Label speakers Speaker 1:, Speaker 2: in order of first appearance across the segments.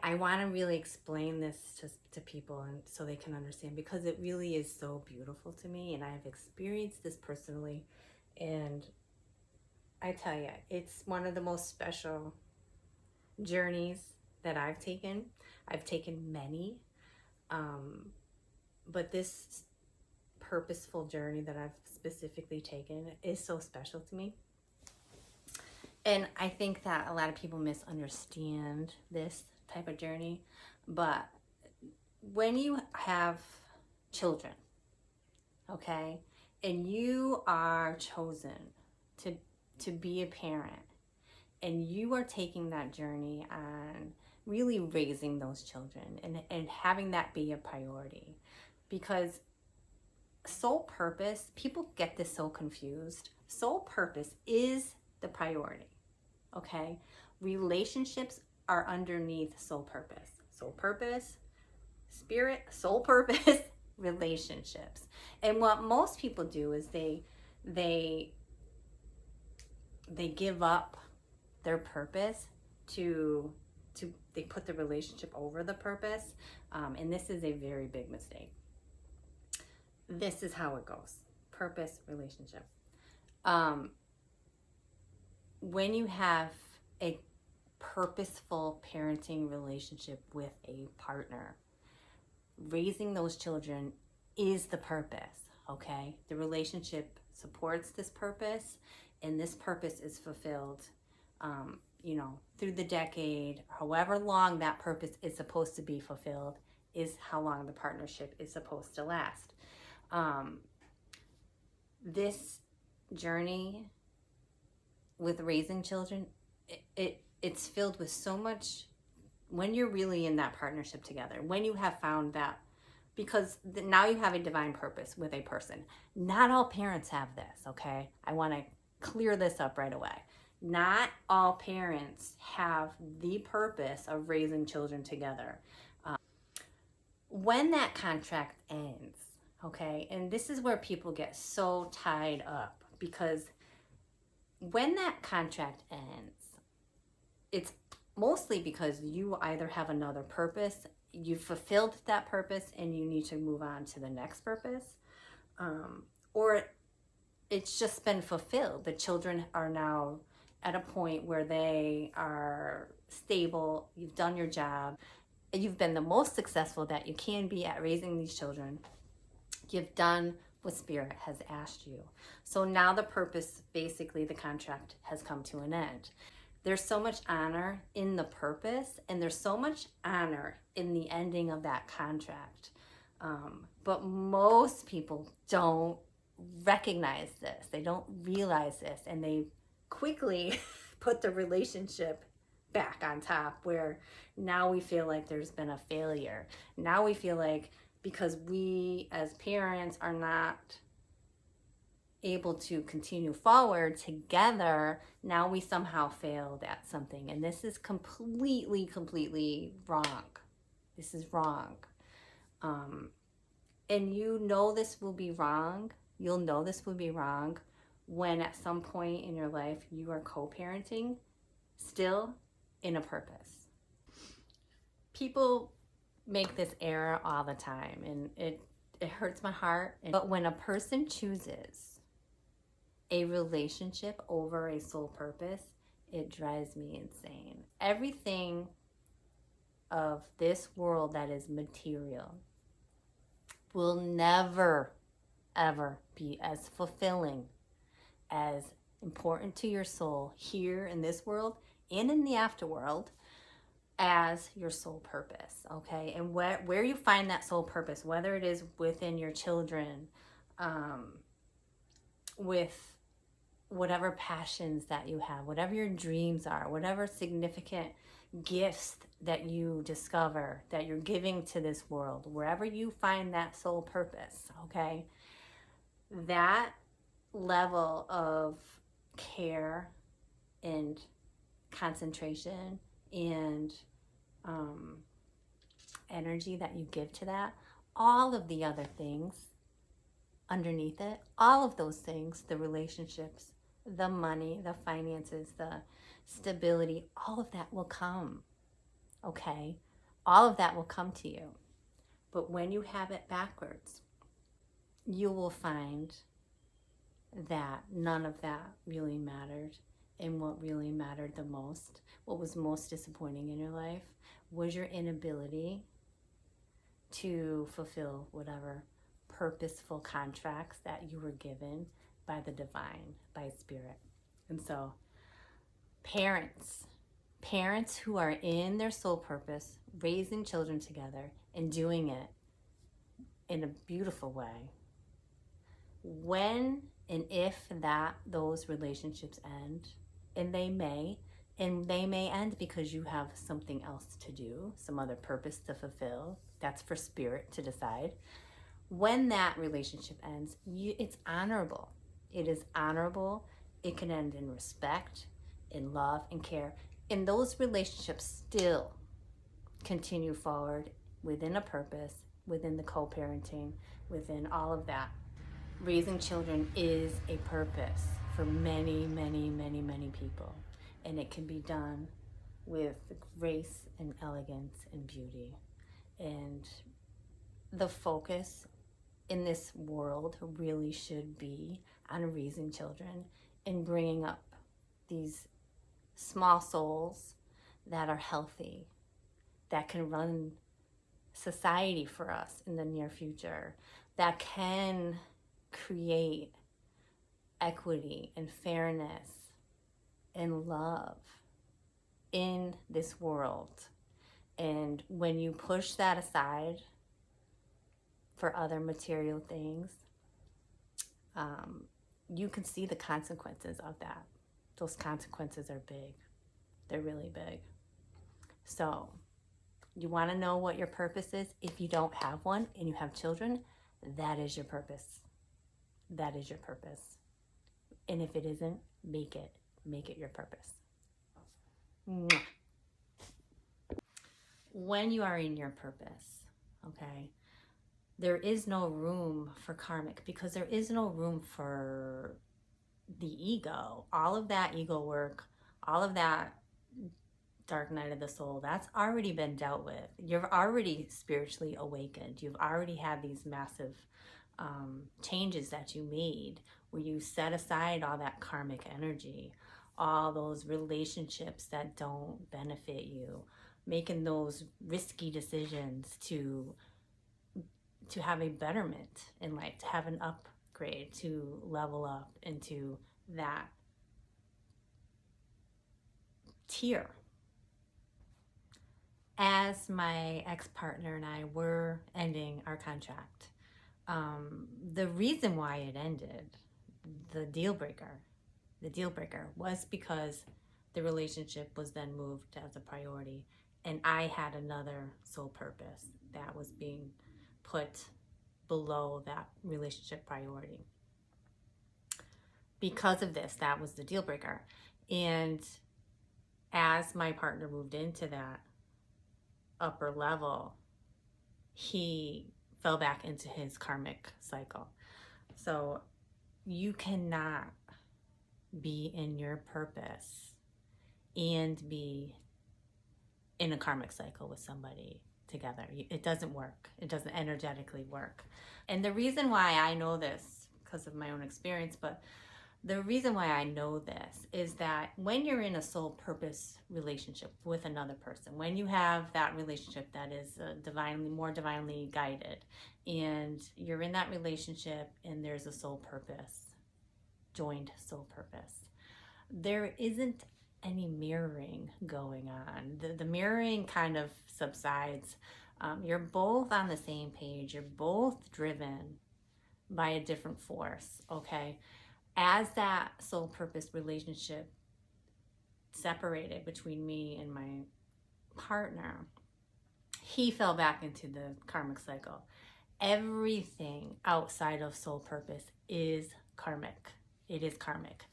Speaker 1: I want to really explain this to people and so they can understand, because it really is so beautiful to me and I've experienced this personally. And I tell you, it's one of the most special journeys that I've taken. I've taken many, um, but this purposeful journey that I've specifically taken is so special to me. And I think that a lot of people misunderstand this type of journey. But when you have children, okay, and you are chosen to be a parent, and you are taking that journey on really raising those children and having that be a priority, because soul purpose, people get this so confused. Soul purpose is the priority, okay? Relationships are underneath soul purpose. Soul purpose, spirit, soul purpose, relationships. And what most people do is they give up their purpose to they put the relationship over the purpose, and this is a very big mistake. This is how it goes: purpose, relationship. When you have a purposeful parenting relationship with a partner, raising those children is the purpose, okay? The relationship supports this purpose, and this purpose is fulfilled, through the decade. However long that purpose is supposed to be fulfilled is how long the partnership is supposed to last. This journey with raising children, it's filled with so much. When you're really in that partnership together, when you have found that, because now you have a divine purpose with a person. Not all parents have this, okay? I want to clear this up right away. Not all parents have the purpose of raising children together. When that contract ends, okay, and this is where people get so tied up, because when that contract ends, it's mostly because you either have another purpose, you've fulfilled that purpose, and you need to move on to the next purpose, or it's just been fulfilled. The children are now at a point where they are stable, you've done your job, you've been the most successful that you can be at raising these children. You've done what Spirit has asked you. So now the purpose, basically the contract, has come to an end. There's so much honor in the purpose, and there's so much honor in the ending of that contract. But most people don't recognize this. They don't realize this, and they quickly put the relationship back on top, where now we feel like there's been a failure. Now we feel like, because we as parents are not able to continue forward together, now we somehow failed at something. And this is completely wrong. This is wrong. And this will be wrong. You'll know this will be wrong when at some point in your life you are co-parenting still in a purpose. People make this error all the time, and it hurts my heart. But when a person chooses a relationship over a soul purpose, it drives me insane. Everything of this world that is material will never, ever be as fulfilling, as important to your soul here in this world and in the afterworld as your soul purpose, okay? And where you find that soul purpose, whether it is within your children, with whatever passions that you have, whatever your dreams are, whatever significant gifts that you discover that you're giving to this world, wherever you find that soul purpose, okay, that level of care and concentration and energy that you give to that, all of the other things underneath it, all of those things, the relationships, the money, the finances, the stability, all of that will come, okay? All of that will come to you. But when you have it backwards, you will find that none of that really mattered. And what really mattered the most, what was most disappointing in your life, was your inability to fulfill whatever purposeful contracts that you were given by the divine, by spirit. And so, parents who are in their soul purpose, raising children together and doing it in a beautiful way, when and if those relationships end, and they may end because you have something else to do, some other purpose to fulfill. That's for spirit to decide. When that relationship ends, it's honorable. It is honorable. It can end in respect, in love, and care. And those relationships still continue forward within a purpose, within the co-parenting, within all of that. Raising children is a purpose for many, many, many, many people. And it can be done with grace and elegance and beauty. And the focus in this world really should be on raising children and bringing up these small souls that are healthy, that can run society for us in the near future, that can create equity and fairness and love in this world. And when you push that aside for other material things, you can see the consequences of that. Those consequences are big. They're really big. So you want to know what your purpose is? If you don't have one and you have children, that is your purpose. That is your purpose. And if it isn't, make it your purpose. Mwah. When you are in your purpose, okay, there is no room for karmic, because there is no room for the ego. All of that ego work, all of that dark night of the soul, that's already been dealt with. You've already spiritually awakened. You've already had these massive changes that you made, where you set aside all that karmic energy, all those relationships that don't benefit you, making those risky decisions to have a betterment in life, to have an upgrade, to level up into that tier. As my ex-partner and I were ending our contract, the reason why it ended, the deal breaker was because the relationship was then moved as a priority, and I had another soul purpose that was being put below that relationship priority. Because of this, that was the deal breaker. And as my partner moved into that upper level, he fell back into his karmic cycle. So you cannot be in your purpose and be in a karmic cycle with somebody together. It doesn't work. It doesn't energetically work. And the reason why I know this, because of my own experience, but the reason why I know this is that when you're in a soul purpose relationship with another person, when you have that relationship that is more divinely guided, and you're in that relationship and there's a soul purpose, joined soul purpose, there isn't any mirroring going on. The mirroring kind of subsides. You're both on the same page. You're both driven by a different force, okay? As that soul purpose relationship separated between me and my partner, he fell back into the karmic cycle. Everything outside of soul purpose is karmic. It is karmic.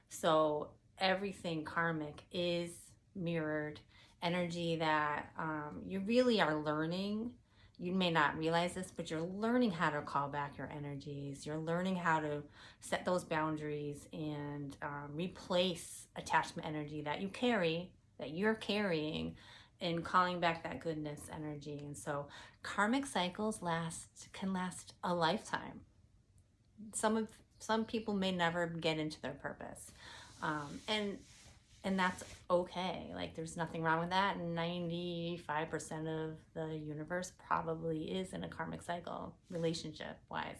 Speaker 1: So everything karmic is mirrored energy that you really are learning. You may not realize this, but you're learning how to call back your energies. You're learning how to set those boundaries and replace attachment energy that you carry, that you're carrying, and calling back that goodness energy. And so karmic cycles can last a lifetime. Some people may never get into their purpose, and that's okay. Like, there's nothing wrong with that. And 95% of the universe probably is in a karmic cycle, relationship wise.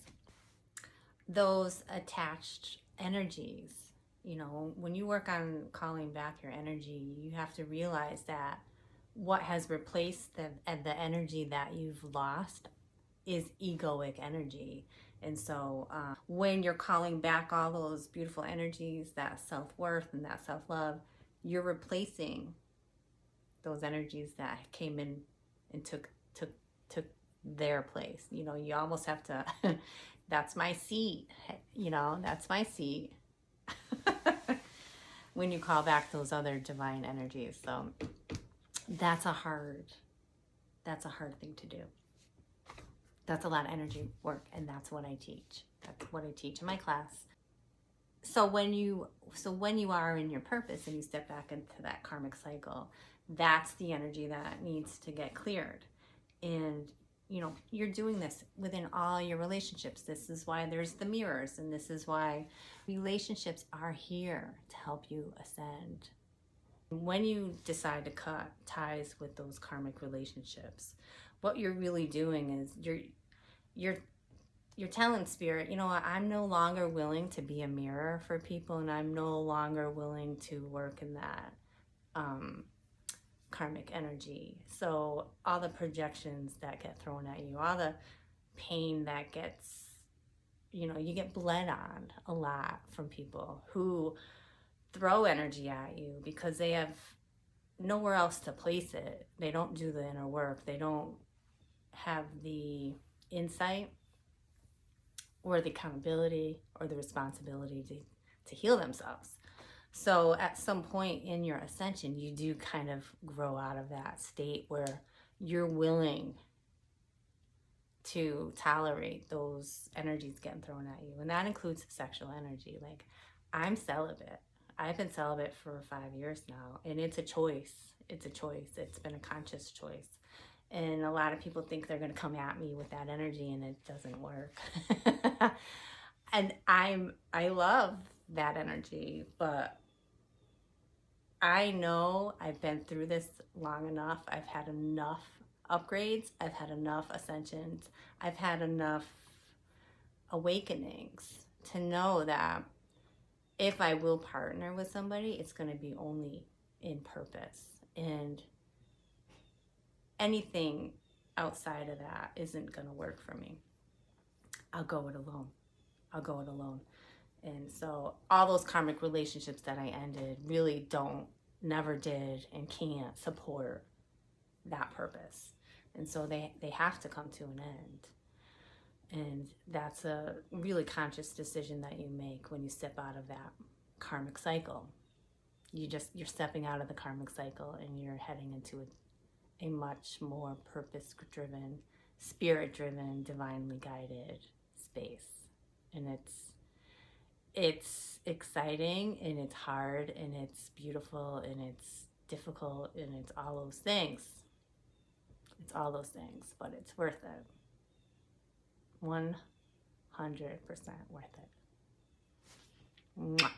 Speaker 1: Those attached energies, when you work on calling back your energy, you have to realize that what has replaced the energy that you've lost is egoic energy. And so when you're calling back all those beautiful energies, that self-worth and that self-love, you're replacing those energies that came in and took their place. You almost have to that's my seat, that's my seat. When you call back those other divine energies. So that's a hard thing to do. That's a lot of energy work, and that's what I teach. That's what I teach in my class. So when you are in your purpose and you step back into that karmic cycle, that's the energy that needs to get cleared. And you're doing this within all your relationships. This is why there's the mirrors, and this is why relationships are here to help you ascend. When you decide to cut ties with those karmic relationships, what you're really doing is you're telling spirit, I'm no longer willing to be a mirror for people, and I'm no longer willing to work in that karmic energy. So all the projections that get thrown at you, all the pain that gets, you get bled on a lot from people who throw energy at you because they have nowhere else to place it. They don't do the inner work. They don't have the insight or the accountability or the responsibility to heal themselves. So at some point in your ascension, you do kind of grow out of that state where you're willing to tolerate those energies getting thrown at you. And that includes sexual energy. Like, I'm celibate. I've been celibate for 5 years now, and it's a choice. It's a choice. It's been a conscious choice. And a lot of people think they're going to come at me with that energy, and it doesn't work. And I love that energy, but I know I've been through this long enough. I've had enough upgrades. I've had enough ascensions. I've had enough awakenings to know that if I will partner with somebody, it's going to be only in purpose. And anything outside of that isn't going to work for me. I'll go it alone. And so all those karmic relationships that I ended really never did, and can't support that purpose. And so they have to come to an end. And that's a really conscious decision that you make when you step out of that karmic cycle. You're stepping out of the karmic cycle, and you're heading into a much more purpose-driven, spirit-driven, divinely guided space. And it's exciting, and it's hard, and it's beautiful, and it's difficult, and it's all those things. It's all those things, but it's worth it. 100% worth it. Mwah.